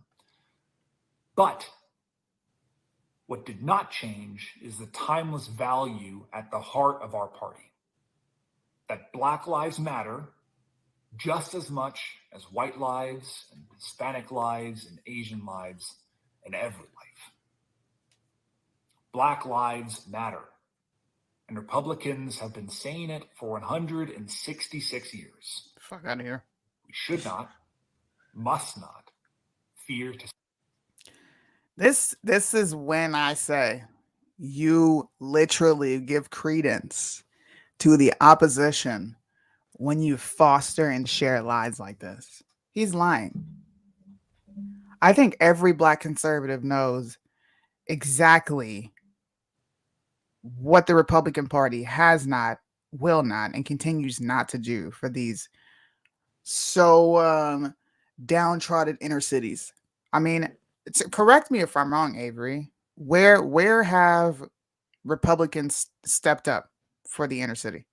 But what did not change is the timeless value at the heart of our party. That Black lives matter just as much as white lives and Hispanic lives and Asian lives and every life. Black lives matter. And Republicans have been saying it for 166 years. Fuck out of here. We should not, must not fear to. This is when I say you literally give credence to the opposition when you foster and share lies like this. He's lying. I think every Black conservative knows exactly what the Republican Party has not, will not, and continues not to do for these so downtrodden inner cities. I mean, correct me if I'm wrong, Avery. Where have Republicans stepped up for the inner city?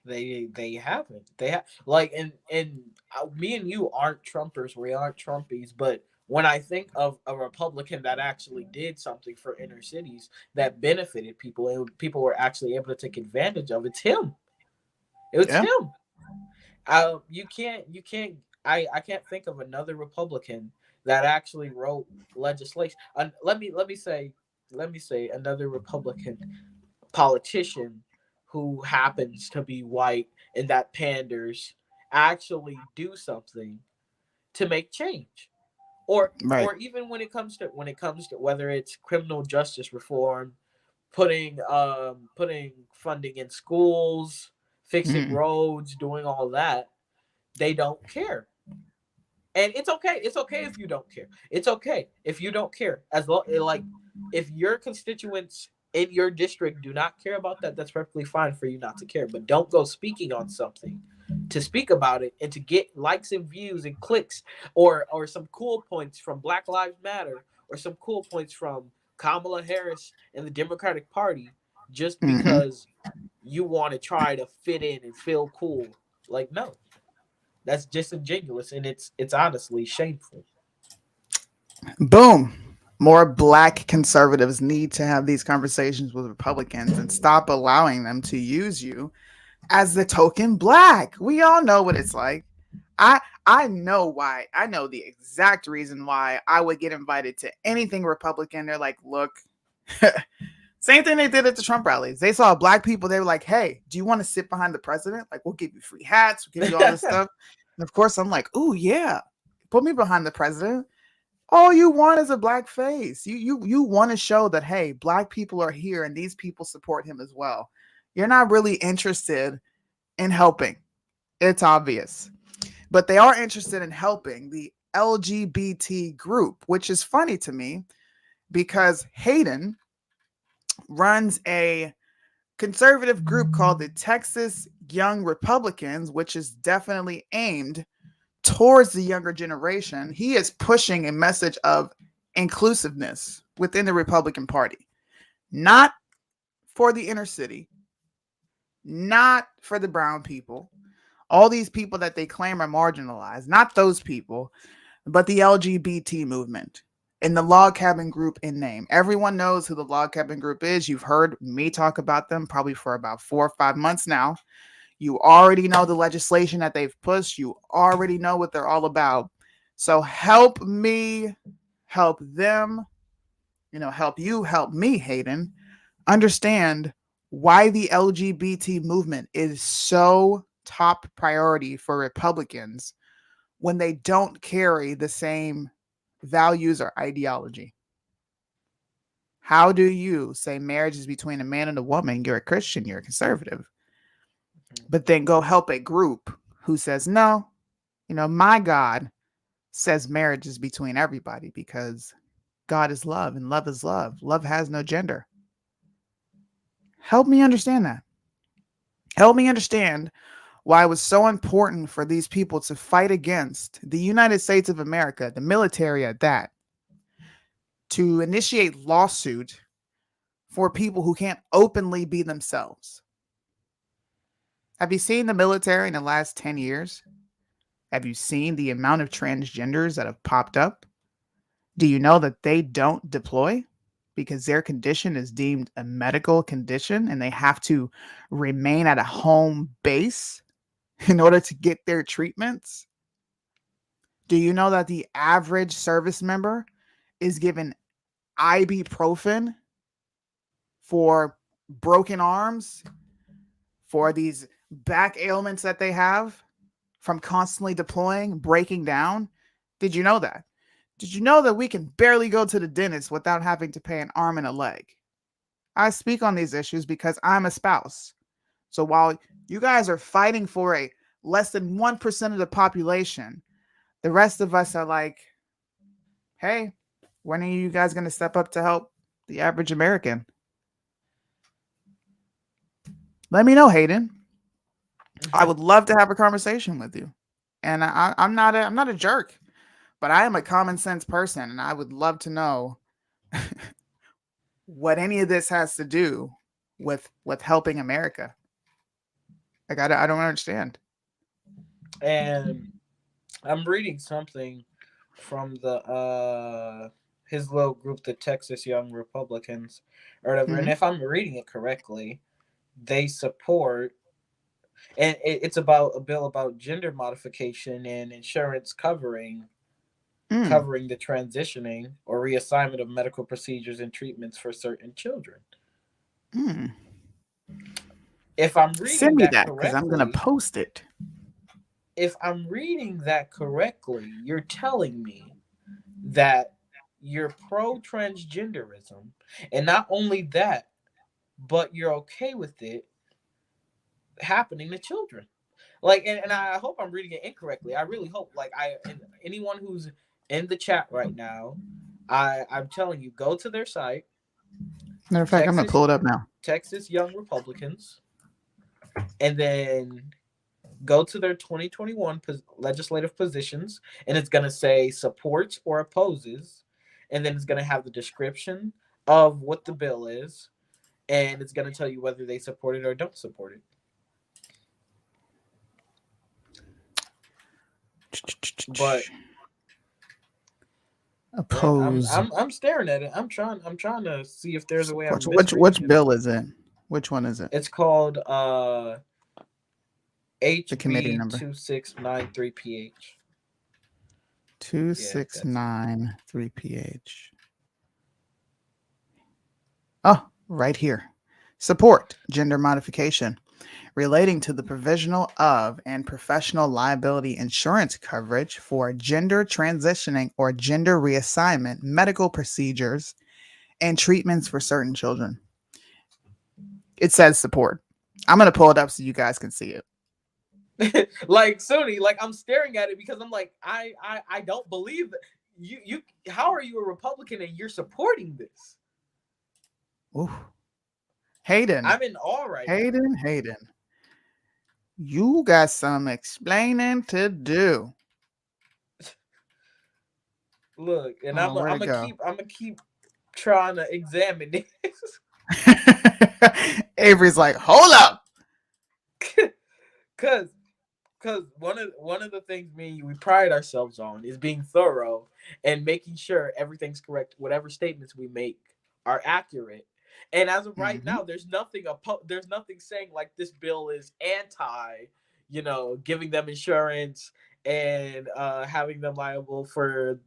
They haven't. They have like and me and you aren't Trumpers. We aren't Trumpies. But when I think of a Republican that actually did something for inner cities that benefited people and people were actually able to take advantage of, it's him. It's him. You can't. I can't think of another Republican that actually wrote legislation. Let me say another Republican politician who happens to be white and that panders actually do something to make change, or Right. or even when it comes to whether it's criminal justice reform, putting funding in schools, fixing roads, doing all that. They don't care. And it's okay. It's okay if you don't care. It's okay if you don't care. As long like if your constituents in your district do not care about that, that's perfectly fine for you not to care. But don't go speaking on something to speak about it and to get likes and views and clicks, or some cool points from Black Lives Matter, or some cool points from Kamala Harris and the Democratic Party, just because you want to try to fit in and feel cool. Like, no. That's disingenuous, and it's honestly shameful. Boom. More Black conservatives need to have these conversations with Republicans and stop allowing them to use you as the token Black. We all know what it's like. I know why. I know the exact reason why I would get invited to anything Republican. They're like, look, same thing they did at the Trump rallies. They saw Black people. They were like, hey, do you want to sit behind the president? Like, we'll give you free hats. We'll give you all this stuff. And of course, I'm like, oh, yeah, put me behind the president. All you want is a Black face. You want to show that, hey, Black people are here and these people support him as well. You're not really interested in helping. It's obvious. But they are interested in helping the LGBT group, which is funny to me because Hayden runs a conservative group called the Texas Young Republicans, which is definitely aimed towards the younger generation. He is pushing a message of inclusiveness within the Republican Party, not for the inner city, not for the brown people, all these people that they claim are marginalized, not those people, but the LGBT movement and the Log Cabin group in name. Everyone knows who the Log Cabin group is. You've heard me talk about them probably for about 4 or 5 months now. You already know the legislation that they've pushed. You already know what they're all about. So help me, help them, help you, help me, Hayden, understand why the LGBT movement is so top priority for Republicans when they don't carry the same values or ideology. How do you say marriage is between a man and a woman? You're a Christian, you're a conservative. But then go help a group who says, no, my God says marriage is between everybody because God is love and love is love. Love has no gender. Help me understand that. Help me understand why it was so important for these people to fight against the United States of America, the military at that, to initiate lawsuit for people who can't openly be themselves. Have you seen the military in the last 10 years? Have you seen the amount of transgenders that have popped up? Do you know that they don't deploy because their condition is deemed a medical condition and they have to remain at a home base in order to get their treatments? Do you know that the average service member is given ibuprofen for broken arms, for these back ailments that they have from constantly deploying, breaking down? Did you know that? Did you know that we can barely go to the dentist without having to pay an arm and a leg? I speak on these issues because I'm a spouse. So while you guys are fighting for a less than 1% of the population, the rest of us are like, hey, when are you guys going to step up to help the average American? Let me know, Hayden. I would love to have a conversation with you. And I'm not a jerk, but I am a common sense person, and I would love to know what any of this has to do with helping America. Like I don't understand. And I'm reading something from the his little group, the Texas Young Republicans, or whatever. And if I'm reading it correctly, they support, and it's about a bill about gender modification and insurance covering the transitioning or reassignment of medical procedures and treatments for certain children. If I'm reading Send me that because I'm correctly, gonna post it. if I'm reading that correctly, you're telling me that you're pro transgenderism, and not only that, but you're okay with it happening to children. Like, and I hope I'm reading it incorrectly. I really hope, like, and anyone who's in the chat right now, I'm telling you, go to their site. Matter of fact, I'm gonna pull it up now. Texas Young Republicans, and then go to their 2021 legislative positions, and it's gonna say supports or opposes, and then it's gonna have the description of what the bill is, and it's gonna tell you whether they support it or don't support it. But oppose. I'm staring at it. I'm trying to see if there's a way. Which bill is it? Which one is it? It's called the committee number 2693PH. 2693PH. Oh, right here. Support gender modification relating to the provisional of and professional liability insurance coverage for gender transitioning or gender reassignment medical procedures and treatments for certain children. It says support. I'm going to pull it up so you guys can see it. Like, Sony, like, I'm staring at it because I'm like, I don't believe that you how are you a Republican and you're supporting this? Ooh. Hayden. I'm in awe right now. Hayden. You got some explaining to do. Look, and I'm gonna keep trying to examine this. Avery's like, hold up. Cause one of the things we pride ourselves on is being thorough and making sure everything's correct. Whatever statements we make are accurate. And as of right now, there's nothing saying like this bill is anti, giving them insurance and having them liable for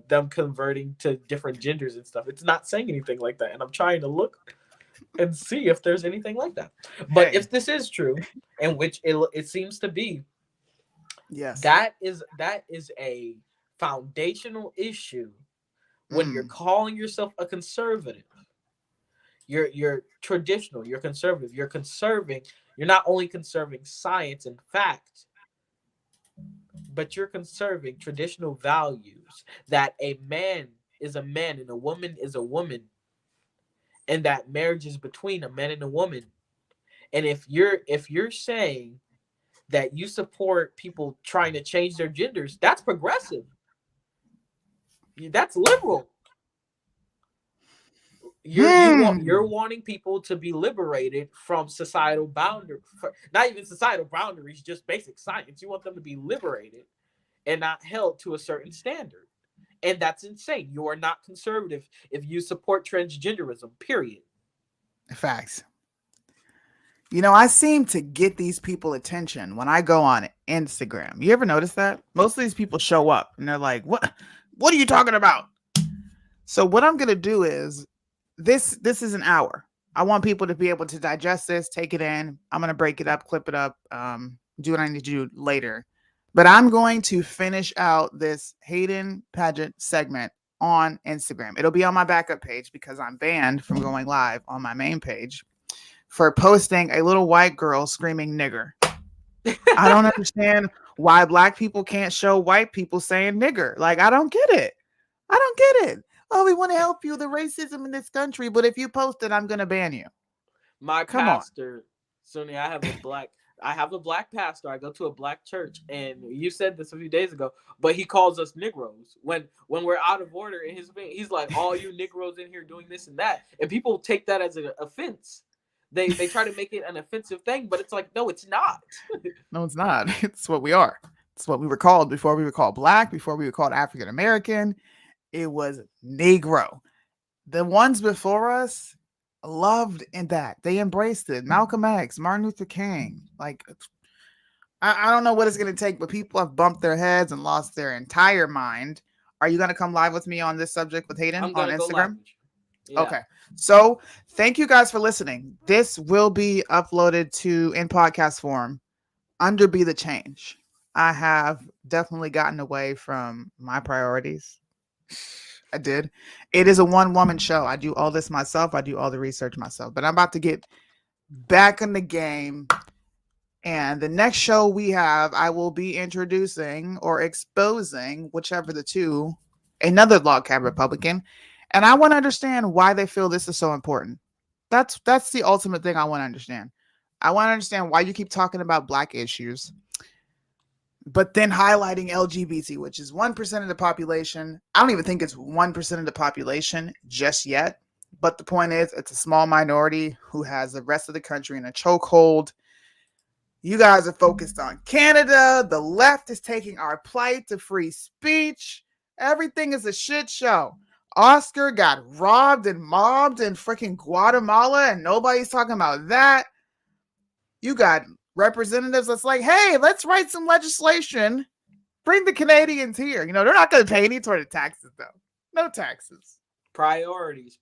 them converting to different genders and stuff. It's not saying anything like that. And I'm trying to look and see if there's anything like that. But if this is true, and which it seems to be, yes, that is a foundational issue when you're calling yourself a conservative. You're traditional, you're conservative, you're not only conserving science and fact, but you're conserving traditional values that a man is a man and a woman is a woman, and that marriage is between a man and a woman. And if you're saying that you support people trying to change their genders, that's progressive. That's liberal. You're wanting people to be liberated from societal boundaries, not even societal boundaries, just basic science. You want them to be liberated and not held to a certain standard. And that's insane. You are not conservative if you support transgenderism, period. Facts. I seem to get these people attention when I go on Instagram. You ever notice that? Most of these people show up and they're like, what are you talking about? So what I'm going to do is, this is an hour. I want people to be able to digest this, take it in. I'm going to break it up, clip it up, do what I need to do later. But I'm going to finish out this Hayden Padgett segment on Instagram. It'll be on my backup page because I'm banned from going live on my main page for posting a little white girl screaming nigger. I don't understand why black people can't show white people saying nigger. Like, I don't get it. I don't get it. Oh, we want to help you, the racism in this country, but if you post it, I'm gonna ban you. My Come on. pastor, Sunni, I have a black pastor. I go to a black church, and you said this a few days ago, but he calls us Negroes when we're out of order in his opinion. He's like, all you Negroes in here doing this and that, and people take that as an offense. They try to make it an offensive thing, but it's like, no, it's not. No, it's not. It's what we are. It's what we were called before we were called black, before we were called African American. It was Negro. The ones before us loved in that. They embraced it. Malcolm X, Martin Luther King. Like, I don't know what it's going to take, but people have bumped their heads and lost their entire mind. Are you going to come live with me on this subject with Hayden on Instagram? Yeah. Okay. So thank you guys for listening. This will be uploaded in podcast form under Be the Change. I have definitely gotten away from my priorities. I did. It is a one-woman show. I do all this myself. I do all the research myself. But I'm about to get back in the game. And the next show we have, I will be introducing or exposing, whichever the two, another log cabin Republican. And I want to understand why they feel this is so important. That's the ultimate thing I want to understand. I want to understand why you keep talking about black issues, but then highlighting LGBT, which is 1% of the population. I don't even think it's 1% of the population just yet. But the point is, it's a small minority who has the rest of the country in a chokehold. You guys are focused on Canada. The left is taking our plight to free speech. Everything is a shit show. Oscar got robbed and mobbed in freaking Guatemala, and nobody's talking about that. You got representatives that's like, hey, let's write some legislation. Bring the Canadians here. You know, they're not going to pay any sort of taxes, though. No taxes. Priorities,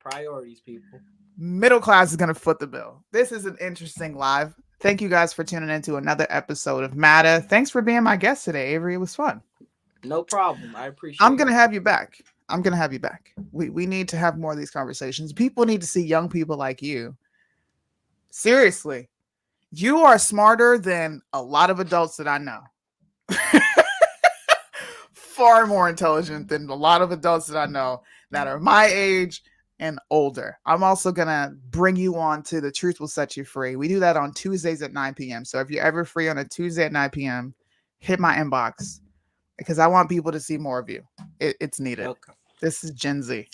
people. Middle class is going to foot the bill. This is an interesting live. Thank you guys for tuning into another episode of MATA. Thanks for being my guest today, Avery. It was fun. No problem. I appreciate it. I'm going to have you back. We need to have more of these conversations. People need to see young people like you. Seriously. You are smarter than a lot of adults that I know. Far more intelligent than a lot of adults that I know that are my age and older. I'm also going to bring you on to The Truth Will Set You Free. We do that on Tuesdays at 9 p.m. So if you're ever free on a Tuesday at 9 p.m., hit my inbox because I want people to see more of you. It's needed. Okay. This is Gen Z.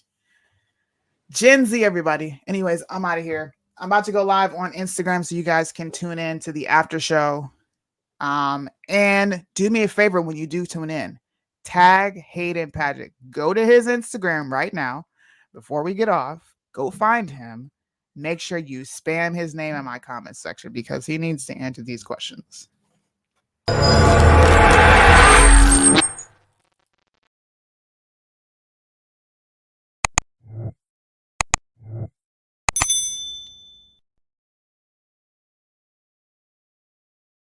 Gen Z, everybody. Anyways, I'm out of here. I'm about to go live on Instagram so you guys can tune in to the after show. And do me a favor when you do tune in. Tag Hayden Padgett. Go to his Instagram right now. Before we get off, go find him. Make sure you spam his name in my comments section because he needs to answer these questions.